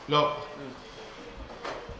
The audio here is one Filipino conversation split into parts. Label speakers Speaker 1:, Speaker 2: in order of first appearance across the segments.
Speaker 1: Lo,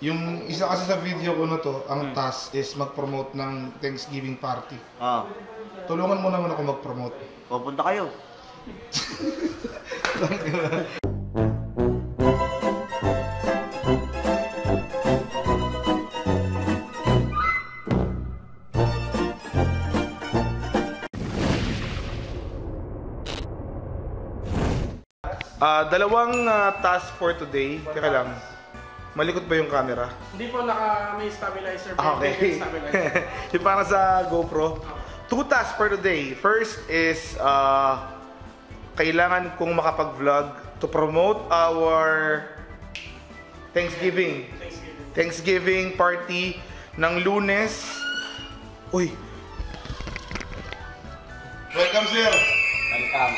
Speaker 1: yung isa kasi sa video ko na to, ang task is mag-promote ng Thanksgiving party.
Speaker 2: Ah.
Speaker 1: Tulungan mo naman ako mag-promote.
Speaker 2: Pupunta kayo.
Speaker 1: Dalawang task for today. Teka lang. Malikot ba yung camera?
Speaker 3: Hindi po, may stabilizer.
Speaker 1: Okay. Yung parang sa GoPro. 2 tasks for today. First is, kailangan kong makapag-vlog to promote our Thanksgiving party ng Lunes. Uy! Welcome, sir!
Speaker 2: Welcome.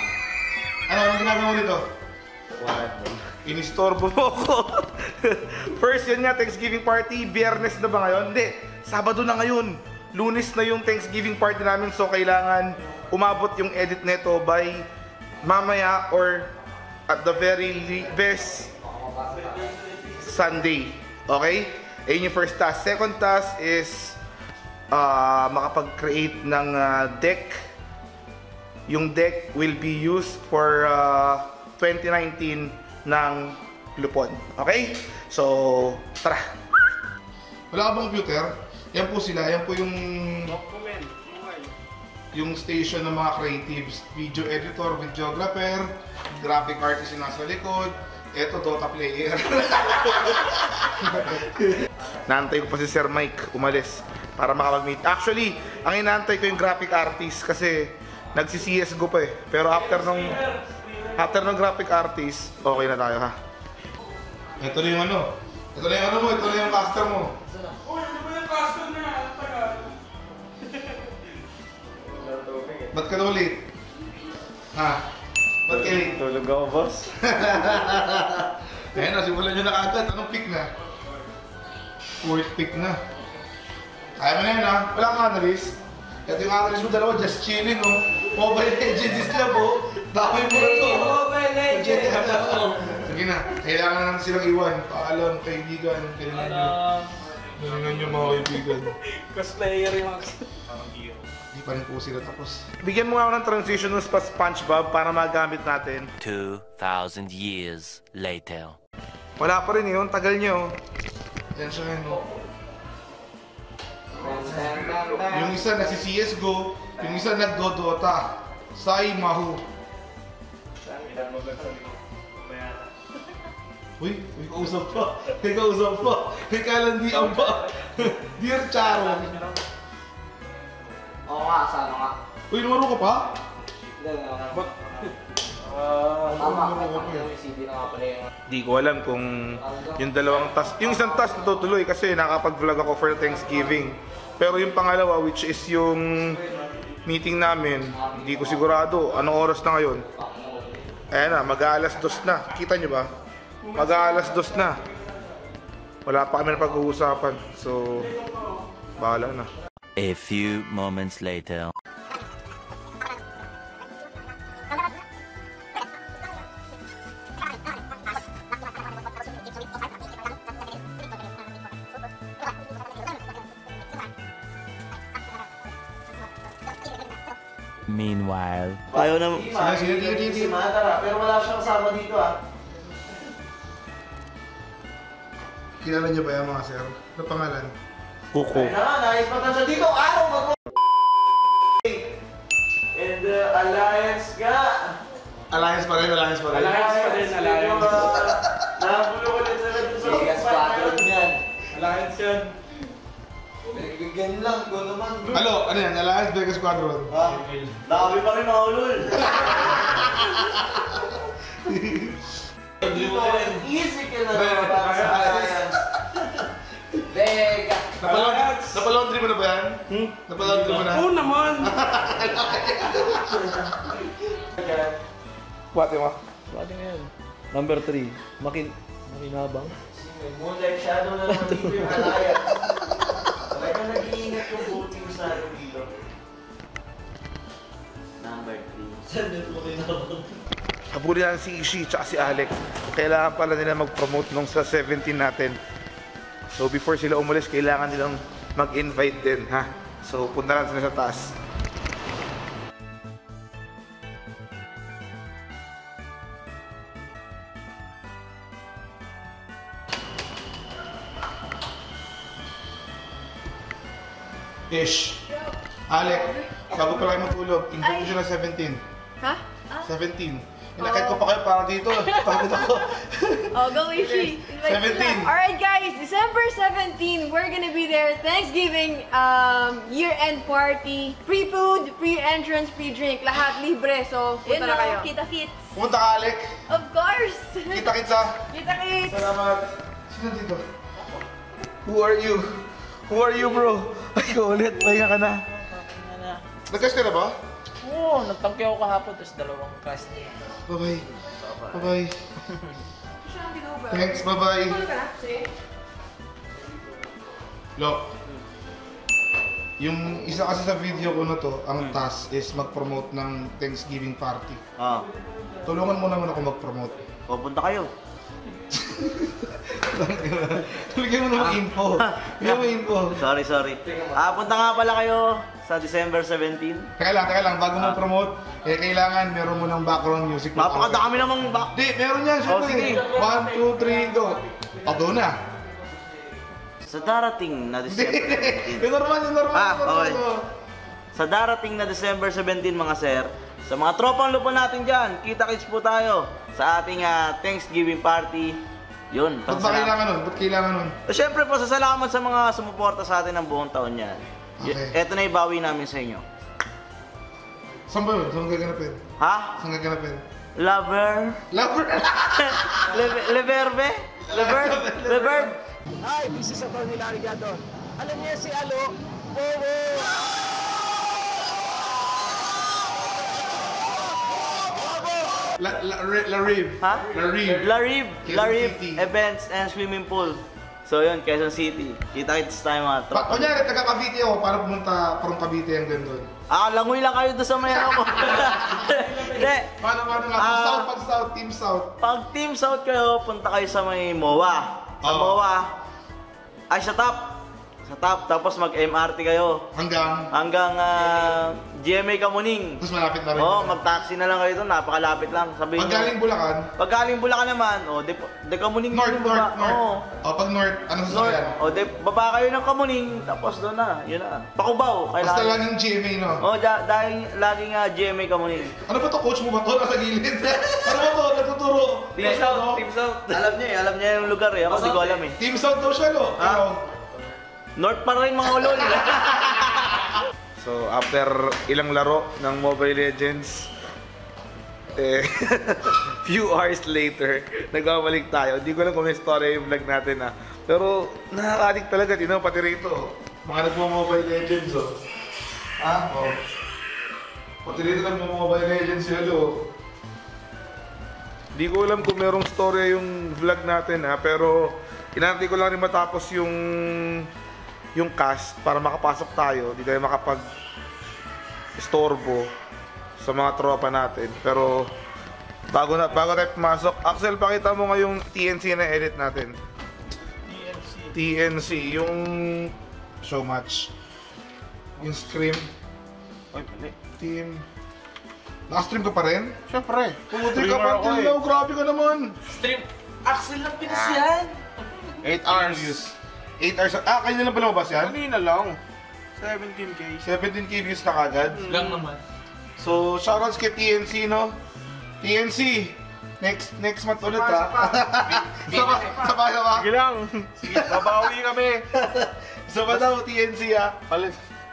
Speaker 1: Anong ginagawa mo dito? Inistorbo mo ako. First, yun nga, Thanksgiving party. Biyernes na ba ngayon? Hindi. Sabado na ngayon. Lunes na yung Thanksgiving party namin. So, kailangan umabot yung edit neto by mamaya or at the very best Sunday. Okay? Ayun yung first task. Second task is makapag-create ng deck. Yung deck will be used for 2019 ng Lupon. Okay? So, tara! Wala ka bang computer? Yan po sila. Yan po yung station ng mga creatives. Video editor, videographer, graphic artist yung nasa likod. Eto, Dota player. Naantay ko pa si Sir Mike umalis para makapag-meet. Actually, ang inaantay ko yung graphic artist kasi nagsi-CSGO pa eh. Pero after ng graphic artist, okay na tayo ha. Ito na yung ano. Ito na yung ano mo. Ito na yung custom mo.
Speaker 3: Uy, ano ba yung custom na? Tagal.
Speaker 1: Ba't ka na ulit? Ha? Ba't ka late?
Speaker 2: Tulog ako, boss.
Speaker 1: Ayan na, simulan nyo na agad. Anong pick na? Fourth pick na. Kaya mo na yun ha. Wala kang analyst. Ito yung analyst mo dalawa, just chilling oh. Mobile Legends lang po. Dami mo na to.
Speaker 2: Mobile Legends!
Speaker 1: Sige na, kailangan na natin silang iwan. Paalam, kaibigan, kailangan nyo. Kailangan nyo mga kaibigan.
Speaker 3: Cosplayer yung mga
Speaker 1: Hindi pa rin po sila tapos. Bigyan mo nga ako ng transition ng SpongeBob para magamit natin.
Speaker 4: 2,000 years later.
Speaker 1: Wala pa rin yun, tagal nyo. Yan siya yun. Yung isa nagsi-CSGO, yung isa nagdodota. Sai Mahu. Uy, may kausap pa. May kausap pa. May kalandian pa. Dear Charo.
Speaker 2: Oo nga, sana nga.
Speaker 1: Uy, lumaro ka pa?
Speaker 2: Tama, yung CD na nga pala yung...
Speaker 1: Di ko alam kung yung dalawang task. Yung isang task natutuloy kasi nakapag-vlog ako for Thanksgiving. Pero yung pangalawa, which is yung meeting namin, hindi ko sigurado anong oras na ngayon. Ayan na, mag-aalas 2 na. Kita nyo ba? Mag-aalas 2 na. Wala pa kami na pag-uusapan. So, bahala na.
Speaker 4: A few moments later. Meanwhile.
Speaker 2: Ayaw na...
Speaker 1: Sige.
Speaker 2: Pero wala siyang kasama dito ah.
Speaker 1: Kilala nyo ba yan mga sir? Ano pangalan?
Speaker 4: Kuko.
Speaker 2: Ayun na nga, naispatan siya dito. Araw mag... And Alliance ka.
Speaker 1: Alliance pa rin.
Speaker 3: Alliance pa din, Alliance.
Speaker 2: Nabulo ko din sa Vegas Squadron yan.
Speaker 3: Alliance yan.
Speaker 2: Ganyan lang, go naman.
Speaker 1: Ano yan? Alliance Vegas Squadron.
Speaker 2: Ha? Dami pa rin mga ulol. Dito, easy ka na naman para sa Alliance. Vega.
Speaker 1: Napalaundry mo na ba yan? Napalaundry mo na?
Speaker 3: Oo naman.
Speaker 1: Wate mo?
Speaker 5: Pwede nga yan. Number 3, makinabang.
Speaker 2: Moonlight Shadow na naman dito yung Alliance. Talagang nag-iingat yung voting sa dito. Number 3. Saan yung makinabang?
Speaker 1: habulin natin si Ishi tsaka si Alec. Kailangan pala nila mag-promote nung sa 17 natin. So before sila umalis, kailangan nilang mag-invite din, ha? So punta lang sila sa taas. Ish. Alec, bago pa lang matulog, invite mo siya na 17.
Speaker 6: Ha?
Speaker 1: 17. Inakit ko pa kayo para dito. Pagod ako.
Speaker 6: Oh, go Ishi.
Speaker 1: 17.
Speaker 6: Alright guys, December 17, we're gonna be there. Thanksgiving, year-end party, free food, free entrance, free drink, lahat libre. So, punta na kayo.
Speaker 7: Kita-kits.
Speaker 1: Pumunta ka, Alec.
Speaker 6: Of course!
Speaker 1: Kita-kits ha.
Speaker 6: Kita-kits!
Speaker 1: Salamat. Sino dito? Who are you? Who are you, bro? Ay, ulit. Pahinga ka na. Nag-cash ka na ba?
Speaker 8: Oo, nagtangke ako kahapon, tapos dalawang class niya.
Speaker 1: Bye-bye. Bye-bye. Thanks, bye-bye. Lo, yung isa kasi sa video ko na to, ang task is mag-promote ng Thanksgiving party. Tulungan mo naman ako mag-promote.
Speaker 2: Pupunta kayo.
Speaker 1: Bigyan mo naman info. Bigyan mo info.
Speaker 2: Sorry. Punta nga pala kayo sa December 17.
Speaker 1: Teka lang, bago mo promote, kailangan meron mo ng background music.
Speaker 2: Napakadami namang
Speaker 1: Di, meron yan, syempre.
Speaker 2: sige.
Speaker 1: 1, 2, 3, go. Pado na.
Speaker 2: Sa darating na December 17.
Speaker 1: Yung normal.
Speaker 2: Okay. Sa darating na December 17 mga sir, sa mga tropang lupa natin dyan, kita-kits po tayo sa ating Thanksgiving party. Yun.
Speaker 1: Ba't ba kailangan nun? Ba't kailangan nun?
Speaker 2: Siyempre po, sasalamat sa mga sumuporta sa atin ng buong taon yan.
Speaker 1: Okay.
Speaker 2: Eto na ibawi namin sa inyo.
Speaker 1: Saan ba yun? Saan gaganapin?
Speaker 2: Ha?
Speaker 1: Saan gaganapin?
Speaker 2: Lover?
Speaker 1: Lover!
Speaker 2: Leverbe? Leverb?
Speaker 8: Hi, this is Atty. Larry Gadon. Alam niyo si Alo? Bobo!
Speaker 1: Lariv.
Speaker 2: Ha?
Speaker 1: Lariv. Quezon
Speaker 2: Larib
Speaker 1: City.
Speaker 2: Events and Swimming Pool. So yun, Quezon City. Kita-kits tayo mga tropa.
Speaker 1: Kunyari, taga Cavite ako para pumunta from Cavite hanggang doon.
Speaker 2: Langoy lang kayo doon sa mayroon ko. Hindi.
Speaker 1: Paano nga? Pag South, Team South.
Speaker 2: Pag Team South kayo, punta kayo sa may MOA. Sa
Speaker 1: Oo.
Speaker 2: MOA, ay sa top. Sa top, tapos mag-MRT kayo. Hanggang GMA Kamuning.
Speaker 1: Tapos malapit na rin.
Speaker 2: Mag-taxi na lang kayo doon, napakalapit lang. Sabihin
Speaker 1: Pag galing Bulacan,
Speaker 2: Pag galing Bulacan naman, de Kamuning.
Speaker 1: North.
Speaker 2: Oo.
Speaker 1: Pag North, anong sasakyan?
Speaker 2: Baba kayo ng Kamuning, tapos doon na, yun na. Pakubaw,
Speaker 1: Basta
Speaker 2: kailangan.
Speaker 1: laging GMA, no?
Speaker 2: Dahil laging GMA Kamuning.
Speaker 1: Ano ba to? Coach mo ba to? Nasa gilid. Ano ba to? Nagtuturo.
Speaker 2: Team South. Alam niya yung lugar eh. Ako di ko alam eh.
Speaker 1: Team South daw siya, no?
Speaker 2: North pa rin mga ulol.
Speaker 1: So, after ilang laro ng Mobile Legends, few hours later, nagbabalik tayo. Hindi ko lang kung may story yung vlog natin ha. Pero nakaka-addict talaga, pati rito. Mga nagmo-Mobile Legends oh. Pati rito nagmo-Mobile Legends yun oh. Hindi ko alam kung merong story yung vlog natin ha, pero inantay ko lang rin matapos yung cast para makapasok tayo, di tayo makapag-istorbo sa mga tropa natin. Pero bago tayo pumasok, Axel, pakita mo nga yung TNC na edit natin. TNC, yung show match. Yung scream. Team. Naka-stream ka pa rin? Siyempre. Pumunti ka pa till now, grabe ka naman.
Speaker 3: Stream. Axel lang pinasyan.
Speaker 1: 8 hours views. 8 hours. Kanya na lang pala mabas yan?
Speaker 3: Kanina lang. 17K.
Speaker 1: 17K views na kagad.
Speaker 3: Lang naman.
Speaker 1: So, shoutouts kay TNC, no? TNC, next month ulit, ha? Sabay.
Speaker 3: Sige lang. Sige, babawi kami.
Speaker 1: Sabay daw, TNC, ha?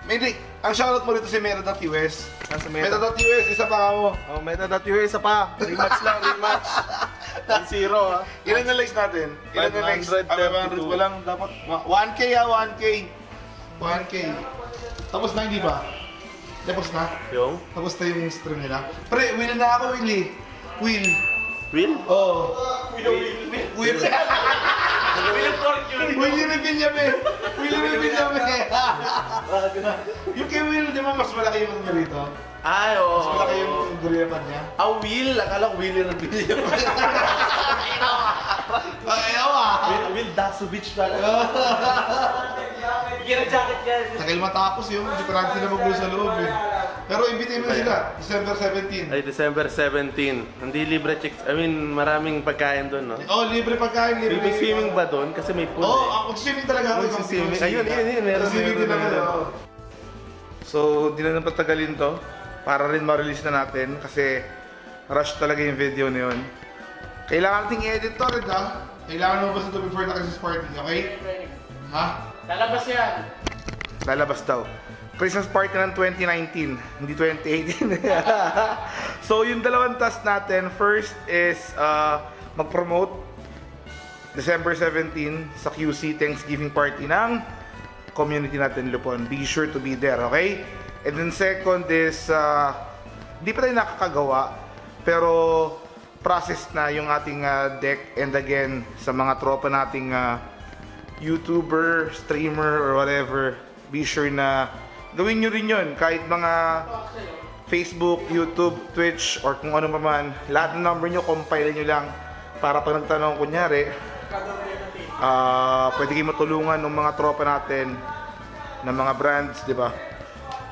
Speaker 1: Hindi, ang shoutout mo dito si Meta.us. Meta.us, isa pa ka mo.
Speaker 3: Meta.us, isa pa. Rematch lang, rematch. 1-0 ha.
Speaker 1: Ilan na likes natin? Ilan na likes? 500 pa lang. Dapat 1K, ha? 1K. Tapos na, hindi ba? Tapos na? Tapos na yung stream nila. Pre, will na ako, Will. Will? Oo. Will? Willie Revillame! Willie Revillame! Yung kay Will, di ba mas malaki yung ano rito?
Speaker 3: Ay, oo.
Speaker 1: Mas malaki yung gorilla pan niya.
Speaker 3: Will, akala ko Willie Revillame. Will Dasovich talaga.
Speaker 2: Gina-jacket ka.
Speaker 1: Takil matapos yun, hindi pa natin sila magulo sa loob eh. Pero imbitin mo sila, December 17.
Speaker 3: Ay, December 17. Hindi libre chicks. I mean, maraming pagkain doon, no?
Speaker 1: Oh, libre pagkain, libre.
Speaker 3: May swimming ba doon? Kasi may pool
Speaker 1: Oo,
Speaker 3: eh.
Speaker 1: mag-swimming talaga ako.
Speaker 3: Mag-swimming. Ayun, meron.
Speaker 1: Mag-swimming din ako.
Speaker 3: Meron.
Speaker 1: So, di na napatagalin to. Para rin ma-release na natin kasi rush talaga yung video na yun. Kailangan nating i-edit to rin ha. Kailangan mo ba ito before na Christmas party, okay? Ha?
Speaker 2: Lalabas yan.
Speaker 1: Lalabas daw. Christmas party ng 2019, hindi 2018. So, yung dalawang task natin, first is mag-promote December 17 sa QC Thanksgiving party ng community natin Lupon. Be sure to be there, okay? And then second is, di pa tayo nakakagawa, pero process na yung ating deck. And again, sa mga tropa nating YouTuber, streamer, or whatever, be sure na gawin nyo rin yun. Kahit mga Facebook, YouTube, Twitch, or kung ano pa man, lahat ng number nyo, compile nyo lang. Para pag nagtanong, kunyari, pwede kayo matulungan ng mga tropa natin, ng mga brands, di ba?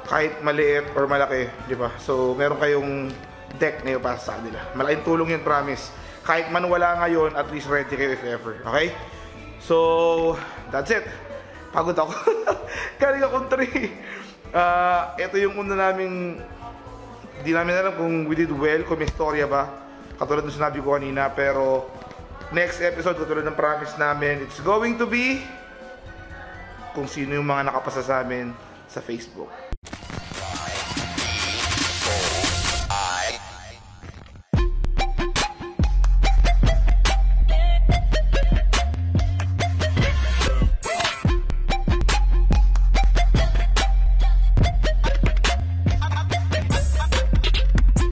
Speaker 1: Kahit maliit or malaki, di ba? So, meron kayong deck na yun para sa kanila. Malaking tulong yun, promise. Kahit man wala ngayon, at least ready kayo if ever. Okay? So, that's it. Pagod ako. Galing akong 3. Ito yung una naming, di namin alam kung we did well, kung may storya ba. Katulad ng sinabi ko kanina, pero next episode, katulad ng promise namin, it's going to be kung sino yung mga nakapasa sa amin sa Facebook.